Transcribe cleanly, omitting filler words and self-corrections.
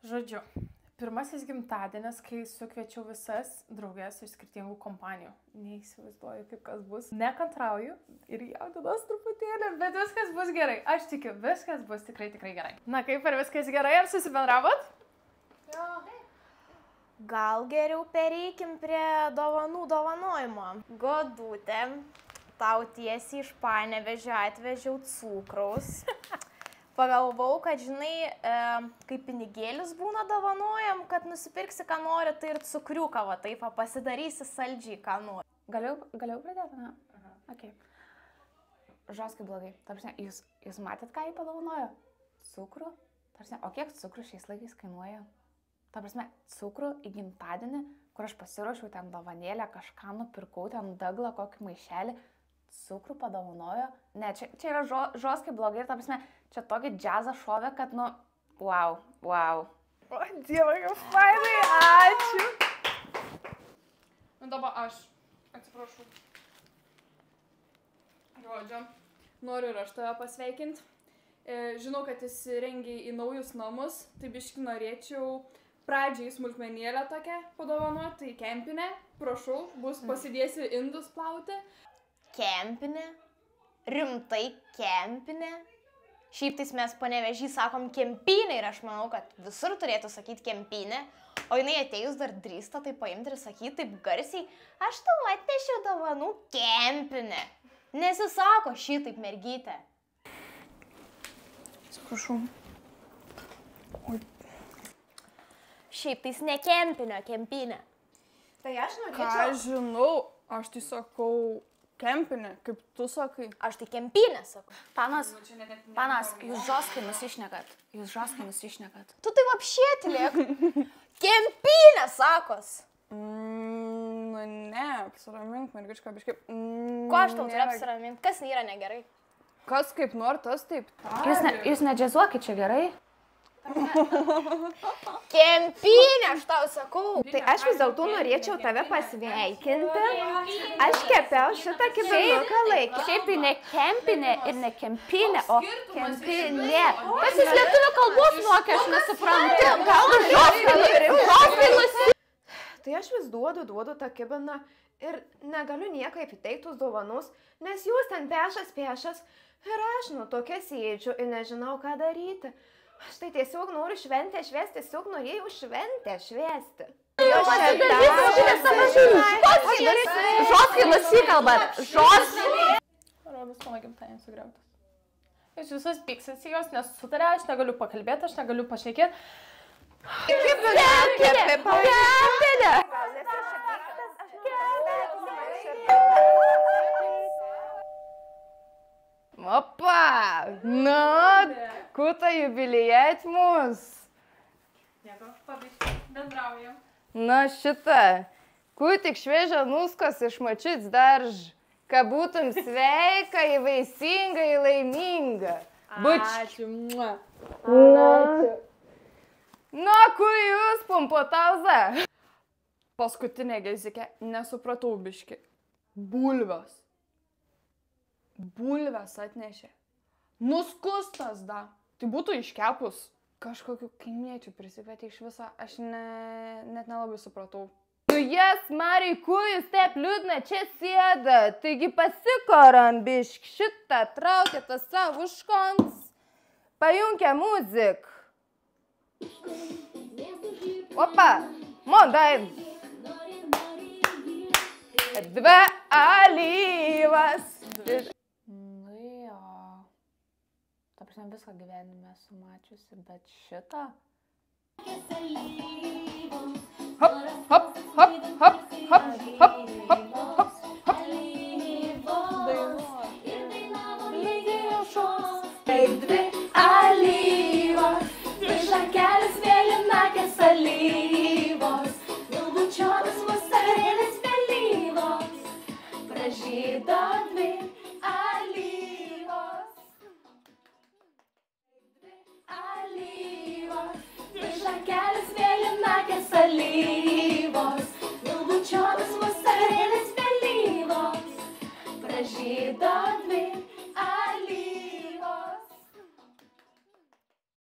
Žodžiu, pirmasis gimtadienis, kai sukviečiau visas draugės iš skirtingų kompanijų. Neįsivaizduoju, kaip kas bus. Nekantrauju ir jaudinuos truputėlį, bet viskas bus gerai. Aš tikiu, viskas bus tikrai gerai. Na kaip, ar viskas gerai, ar susibendravot? Jo. Gal geriau pereikim prie dovanojimo. Godutė, tau tiesiai iš Panevėžio atvežiau cukraus. Pagalvau, kad žinai, kai pinigėlis būna dovanojam, kad nusipirksi, ką nori, tai ir cukriuką, va taip, pasidarysi saldžiai, ką nori. Galiau pradėti, ne? Okay. Žos kaip blogai. Tarpsne, jūs matėt, ką jį padovanojo? Cukrų? Tarpsne, o kiek cukrų šiais laikais kainuoja? Tarpsne, cukrų į gimtadienį, kur aš pasiruošiau ten dovanėlę, kažką nupirkau, ten daglą, kokį maišelį. Cukrų padovanojo. Ne, čia yra žos kaip blogai ir, tarpsne, čia tokį džiazą šovė, kad, nu, wow. O, Dieve, kaip fainai, ačiū. Nu, dabar aš, atsiprašau. Žodžiu, noriu ir aš tave pasveikinti. Žinau, kad jis rengia į naujus namus, tai biški norėčiau pradžiai smulkmenėlę tokią padovanoti, tai kempinę, prašau, bus pasidėsi indus plauti. Kempinė? Rimtai kempinė? Šiaip tais mes Panevėžy sakom kempinė ir aš manau, kad visur turėtų sakyti kempinė. O jinai atėjus dar drįsta tai paimti ir sakyti taip garsiai, aš tau atnešiau dovanų kempinė. Nesisako šitaip mergytė. Atsiprašau. Šiaip tais ne kempinio, kempinė. Tai aš norėčiau... Ką žinau, aš tai sakau kempinė, kaip tu sakai. Aš tai kempinė sakau. Panas, jūs žoskai nusišnekat. Tu tai vapšė tylėk. Kempinė sakos. Nu ne, apsiramink, mergička, biškai. Ko aš tau turiu apsiraminti? Kas yra negerai? Kas kaip nori, tas taip. Jūs nedžiazuokit čia gerai? Kempinė, aš tau sakau. Tai aš vis dėlto norėčiau tave pasveikinti. Aš kepiau šitą kibinuką laikį. Šiaip tai ne kempinė ir ne kempinė, o kempinė. Kas jis lietuvių kalbos mokė, aš nesuprantu. Gal žoskai Tai aš vis duodu tą kibiną ir negaliu niekaip įteikti tos dovanos, nes jūs ten pešas ir aš tokia sėdžiu ir nežinau, ką daryti. Aš tai tiesiog noriu šventę švęsti, tiesiog norėjau šventę švęsti. Žoskai nusikalbat. Robis mano gimtadienis sugriautas. Jūs visos pyksit į jos, nes sutarė, aš negaliu pakalbėti, aš negaliu pašnekėti. Kempinė. Opa! Na, kuta jubiliejat mus? Nieko, pavyzdžiui, bendraujam. Na šitą, kur tik šviežia nuskos iš mačiuts darž, kad būtum sveika, vaisinga, laiminga. Ačiū. Ačiū. Na, kur jūs, pumpotauza? Paskutinė gezikė, nesupratau biški. Bulves atnešė. Nuskustas da. Tai būtų iškepus. Kažkokiu kaimiečių prisikvietė iš viso, aš net nelabai supratau. Tu jas, Marai, kur jūs taip liūdna čia sėda? Taigi pasikoram bišk šitą, traukėte savo užkons. Pajunkia muzik. Opa, mondain. Dvi alyvas. Nu jo. Ta prasme, viską gyvenime esu mačiusi, bet šitą. Hop, hop, hop, hop, hop, hop, hop, hop, hop. Taip, dvi